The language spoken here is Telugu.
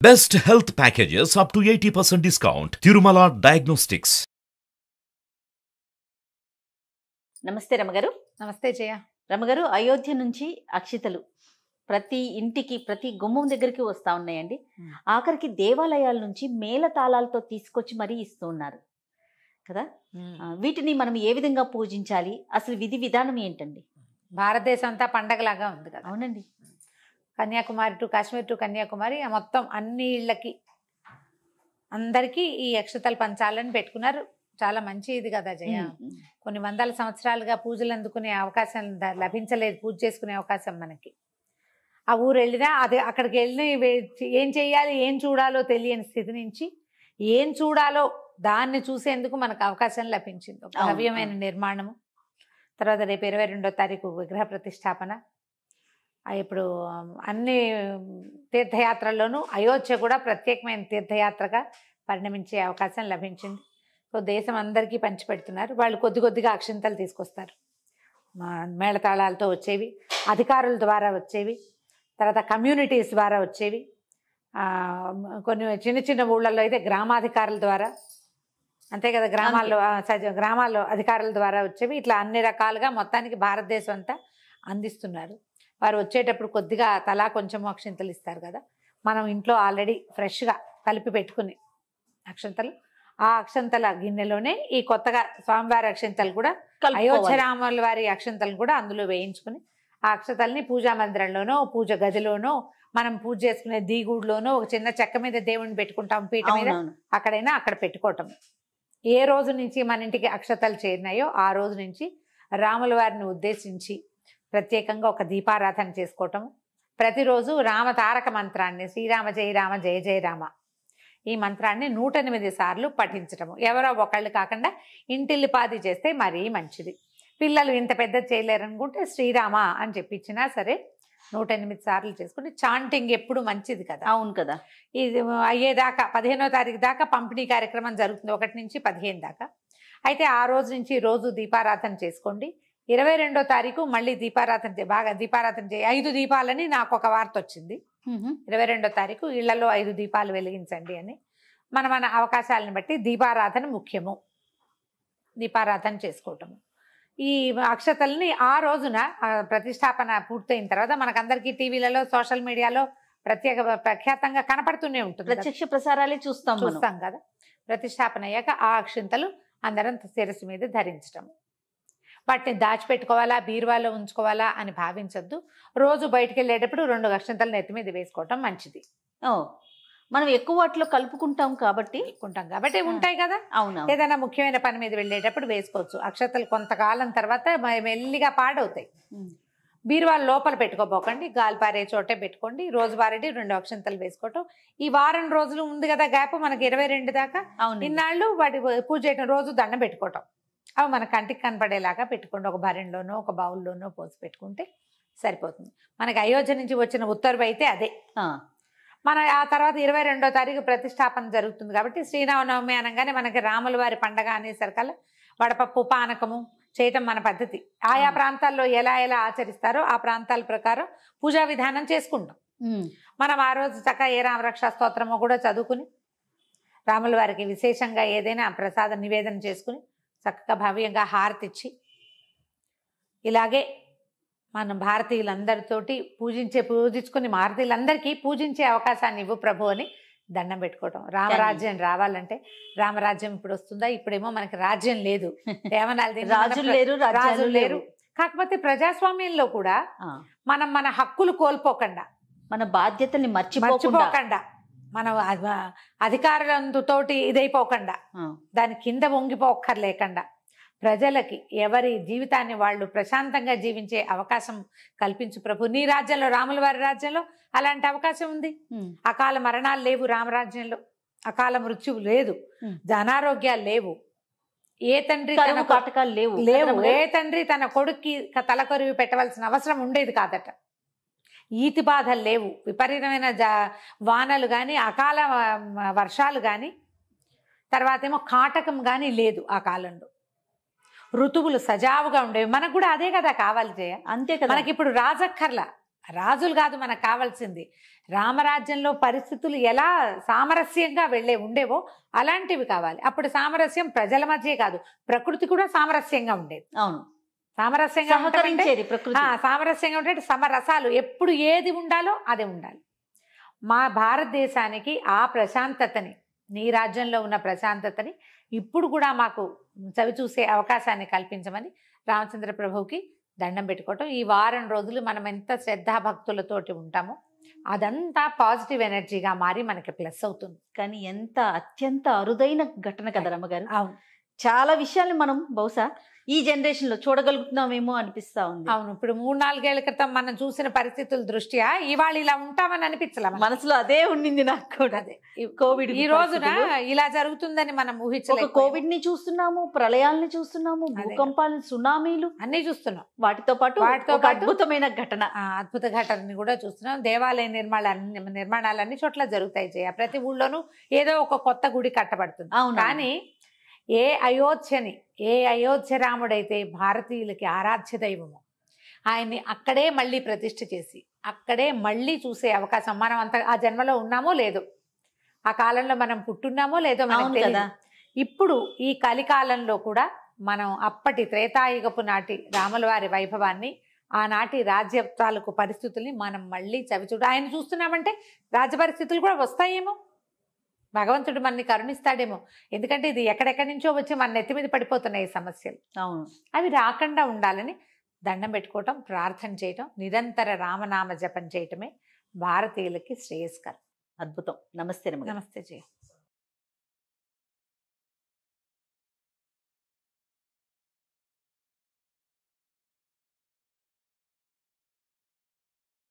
Best health packages up to 80% discount. Tirumala Diagnostics. నమస్తే రమగారు. నమస్తే జయ. రమగారు, అయోధ్య నుంచి అక్షితలు ప్రతి ఇంటికి ప్రతి గుమ్మం దగ్గరికి వస్తూ ఉన్నాయండి. ఆఖరికి దేవాలయాల నుంచి మేళతాళాలతో తీసుకొచ్చి మరీ ఇస్తూ ఉన్నారు కదా. వీటిని మనం ఏ విధంగా పూజించాలి, అసలు విధి విధానం ఏంటండి? భారతదేశం అంతా పండగలాగా ఉంది కదా. అవునండి. కన్యాకుమారి టు కాశ్మీర్ టు కన్యాకుమారి మొత్తం అన్ని ఇళ్ళకి అందరికీ ఈ అక్షతలు పంచాలని పెట్టుకున్నారు. చాలా మంచి ఇది కదా జయ. కొన్ని వందల సంవత్సరాలుగా పూజలు అందుకునే అవకాశం లభించలేదు, పూజ చేసుకునే అవకాశం మనకి. ఆ ఊరు వెళ్ళినా అది అక్కడికి వెళ్ళి ఏం చేయాలి, ఏం చూడాలో తెలియని స్థితి నుంచి ఏం చూడాలో దాన్ని చూసేందుకు మనకు అవకాశం లభించింది. ఒక భవ్యమైన నిర్మాణము. తర్వాత రేపు 22వ తారీఖు విగ్రహ ప్రతిష్టాపన. ఇప్పుడు అన్ని తీర్థయాత్రల్లోనూ అయోధ్య కూడా ప్రత్యేకమైన తీర్థయాత్రగా పరిణమించే అవకాశం లభించింది. సో దేశం అందరికీ పంచిపెడుతున్నారు. వాళ్ళు కొద్ది కొద్దిగా అక్షింతలు తీసుకొస్తారు. మేళతాళాలతో వచ్చేవి, అధికారుల ద్వారా వచ్చేవి, తర్వాత కమ్యూనిటీస్ ద్వారా వచ్చేవి, కొన్ని చిన్న చిన్న ఊళ్ళల్లో అయితే గ్రామాధికారుల ద్వారా, అంతే కదా, గ్రామాల్లో అధికారుల ద్వారా వచ్చేవి. ఇట్లా అన్ని రకాలుగా మొత్తానికి భారతదేశం అంతా అందిస్తున్నారు. వారు వచ్చేటప్పుడు కొద్దిగా తలా కొంచెం అక్షింతలు ఇస్తారు కదా. మనం ఇంట్లో ఆల్రెడీ ఫ్రెష్గా కలిపి పెట్టుకుని అక్షంతలు, ఆ అక్షంతల గిన్నెలోనే ఈ కొత్తగా స్వామివారి అక్షంతలు కూడా, అయోధ్య రాముల వారి అక్షంతలు కూడా అందులో వేయించుకుని ఆ అక్షతల్ని పూజా మందిరంలోనో పూజ గదిలోనో మనం పూజ చేసుకునే దీగుడులోనో ఒక చిన్న చెక్క మీద దేవుడిని పెట్టుకుంటాం, పీట మీద, అక్కడైనా అక్కడ పెట్టుకోవటం. ఏ రోజు నుంచి మన ఇంటికి అక్షతలు చేరినాయో ఆ రోజు నుంచి రాముల వారిని ఉద్దేశించి ప్రత్యేకంగా ఒక దీపారాధన చేసుకోవటం. ప్రతిరోజు రామ తారక మంత్రాన్ని, శ్రీరామ జయ రామ జయ జయ రామ, ఈ మంత్రాన్ని 108 సార్లు పఠించటము. ఎవరో ఒకళ్ళు కాకుండా ఇంటిల్లిపాది చేస్తే మరీ మంచిది. పిల్లలు ఇంత పెద్ద చేయలేరనుకుంటే శ్రీరామ అని చెప్పించినా సరే 108 సార్లు చేసుకుంటే చాంటింగ్ ఎప్పుడు మంచిది కదా. అవును కదా. ఇది అయ్యేదాకా 15వ తారీఖు దాకా పంపిణీ కార్యక్రమం జరుగుతుంది, 1 నుంచి 15 దాకా. అయితే ఆ రోజు నుంచి రోజు దీపారాధన చేసుకోండి. 22వ తారీఖు మళ్ళీ బాగా దీపారాధన చేయి. 5 దీపాలని నాకు ఒక వార్త వచ్చింది. 22వ తారీఖు ఇళ్లలో 5 దీపాలు వెలిగించండి అని. మన అవకాశాలను బట్టి దీపారాధన ముఖ్యము. దీపారాధన చేసుకోవటము. ఈ అక్షతల్ని ఆ రోజున ప్రతిష్టాపన పూర్తయిన తర్వాత మనకందరికీ టీవీలలో సోషల్ మీడియాలో ప్రఖ్యాతంగా కనపడుతూనే ఉంటుంది. ప్రత్యక్ష ప్రసారాలే చూస్తాం కదా. ప్రతిష్టాపన అయ్యాక ఆ అక్షింతలు అందరం శిరస్సు మీద ధరించటం. వాటిని దాచిపెట్టుకోవాలా, బీరువాలో ఉంచుకోవాలా అని భావించొద్దు. రోజు బయటకు వెళ్ళేటప్పుడు 2 అక్షింతలు నెత్తి మీద వేసుకోవటం మంచిది. మనం ఎక్కువ వాటిలో కలుపుకుంటాం కాబట్టి ఉంటాయి కదా. అవును. ఏదైనా ముఖ్యమైన పని మీద వెళ్ళేటప్పుడు వేసుకోవచ్చు. అక్షతలు కొంతకాలం తర్వాత మెల్లిగా పాడవుతాయి. బీరువాల లోపల పెట్టుకోపోకండి, గాలిపారే చోటే పెట్టుకోండి. రోజువారీ 2 అక్షంతలు వేసుకోవటం. ఈ వారం రోజులు ఉంది కదా గ్యాప్ మనకి 22 దాకా. ఇన్నాళ్ళు వాటి పూజ చేయటం, రోజు దండం పెట్టుకోవటం. అవి మన కంటికి కనపడేలాగా పెట్టుకోండి. ఒక భరణిలోనో ఒక బౌల్లోనో పోసి పెట్టుకుంటే సరిపోతుంది. మనకి అయోధ్య నుంచి వచ్చిన ఉత్తర్వు అయితే అదే. మన ఆ తర్వాత 22వ తారీఖు ప్రతిష్టాపన జరుగుతుంది కాబట్టి శ్రీరామనవమి అనగానే మనకి రాముల వారి పండగ అనేసరికల్లా వడపప్పు పానకము చేయటం మన పద్ధతి. ఆయా ప్రాంతాల్లో ఎలా ఎలా ఆచరిస్తారో ఆ ప్రాంతాల ప్రకారం పూజా విధానం చేసుకుంటాం. మనం ఆ రోజు చక్కగా ఏ రామరక్షా స్తోత్రమో కూడా చదువుకుని రాముల వారికి విశేషంగా ఏదైనా ప్రసాద నివేదన చేసుకుని చక్కగా భవ్యంగా హారతిచ్చి, ఇలాగే మనం భారతీయులందరితోటి పూజించుకుని భారతీయులందరికీ పూజించే అవకాశాన్ని ఇవ్వు ప్రభు అని దండం పెట్టుకోవటం. రామరాజ్యం రావాలంటే, రామరాజ్యం ఇప్పుడు వస్తుందా? ఇప్పుడేమో మనకి రాజ్యం లేదు, రాజులు లేరు. కాకపోతే ప్రజాస్వామ్యంలో కూడా మనం మన హక్కులు కోల్పోకుండా, మన బాధ్యతల్ని మర్చిపోకుండా, మనం అధికారులతోటి ఇదైపోకుండా, దాని కింద వంగిపోక్కర్లేకుండా ప్రజలకి ఎవరి జీవితాన్ని వాళ్ళు ప్రశాంతంగా జీవించే అవకాశం కల్పించు ప్రభు. నీ రాజ్యంలో, రాముల వారి రాజ్యంలో అలాంటి అవకాశం ఉంది. అకాల మరణాలు లేవు రామరాజ్యంలో, అకాల మృత్యువు లేదు, అనారోగ్యాలు లేవు, ఏ తండ్రి కాటకాలు లేవు. ఏ తండ్రి తన కొడుక్కి తలకొరివి పెట్టవలసిన అవసరం ఉండేది కాదట. ఈతి బాధలు లేవు, విపరీతమైన వానలు కానీ, అకాల వర్షాలు కానీ, తర్వాత ఏమో కాటకం కానీ లేదు ఆ కాలంలో. ఋతువులు సజావుగా ఉండేవి. మనకు కూడా అదే కదా కావాలి జయ. అంతే కదా. మనకి ఇప్పుడు రాజక్కర్లా, రాజులు కాదు మనకు కావాల్సింది. రామరాజ్యంలో పరిస్థితులు ఎలా సామరస్యంగా ఉండేవో అలాంటివి కావాలి. అప్పుడు సామరస్యం ప్రజల మధ్యే కాదు, ప్రకృతి కూడా సామరస్యంగా ఉండేది. అవును, సామరస్యంగా సహకరించేది ప్రకృతి. సామరస్యంగా ఉంటే సమరసాలు ఎప్పుడు ఏది ఉండాలో అదే ఉండాలి. మా భారతదేశానికి ఆ ప్రశాంతతని, నీ రాజ్యంలో ఉన్న ప్రశాంతతని ఇప్పుడు కూడా మాకు చవి చూసే అవకాశాన్ని కల్పించమని రామచంద్ర ప్రభువుకి దండం పెట్టుకోవటం. ఈ వారం రోజులు మనం ఎంత శ్రద్ధాభక్తులతోటి ఉంటామో అదంతా పాజిటివ్ ఎనర్జీగా మారి మనకి ప్లస్ అవుతుంది. కానీ ఎంత అత్యంత అరుదైన ఘటన కదా రమ్మగారు. అవును, చాలా విషయాలు మనం బహుశా ఈ జనరేషన్ లో చూడగలుగుతున్నామేమో అనిపిస్తా ఉంది. అవును. ఇప్పుడు 3-4 ఏళ్ల క్రితం మనం చూసిన పరిస్థితుల దృష్ట్యా ఇవాళ ఇలా ఉంటామని అనిపించలే. మనసులో అదే ఉండింది నాకు కూడా. అదే కోవిడ్ ఈ రోజున ఇలా జరుగుతుందని మనం ఊహించలేదు. కోవిడ్ ని చూస్తున్నాము, ప్రళయాల్ని చూస్తున్నాము, భూకంపాలను, సునామీలు అన్ని చూస్తున్నాం. వాటితో పాటు అద్భుతమైన ఘటన, అద్భుత ఘటనని కూడా చూస్తున్నాం. దేవాలయ నిర్మాణాలు అన్ని చోట్ల జరుగుతాయి జయ. ప్రతి ఊళ్ళోనూ ఏదో ఒక కొత్త గుడి కట్టబడుతుంది. కానీ ఏ అయోధ్య రాముడైతే భారతీయులకి ఆరాధ్య దైవము, ఆయన్ని అక్కడే మళ్ళీ ప్రతిష్ఠ చేసి అక్కడే మళ్ళీ చూసే అవకాశం, మనం అంత ఆ జన్మలో ఉన్నామో లేదో, ఆ కాలంలో మనం పుట్టున్నామో లేదో మనకు తెలియదు. ఇప్పుడు ఈ కలికాలంలో కూడా మనం అప్పటి త్రేతాయుగపు నాటి రాముల వారి వైభవాన్ని, ఆనాటి రాజ్య తాలూకు పరిస్థితుల్ని మనం మళ్ళీ చవిచూడ ఆయన చూస్తున్నామంటే రాజ్య పరిస్థితులు కూడా వస్తాయేమో, భగవంతుడు మనని కరుణిస్తాడేమో. ఎందుకంటే ఇది ఎక్కడెక్కడి నుంచో వచ్చి మన నెత్తి మీద పడిపోతున్నాయి ఈ సమస్యలు. అవును, అవి రాకుండా ఉండాలని దండం పెట్టుకోవటం, ప్రార్థన చేయటం, నిరంతర రామనామ జపం చేయటమే భారతీయులకి శ్రేయస్కరం. అద్భుతం. నమస్తే. నమస్తే జయ.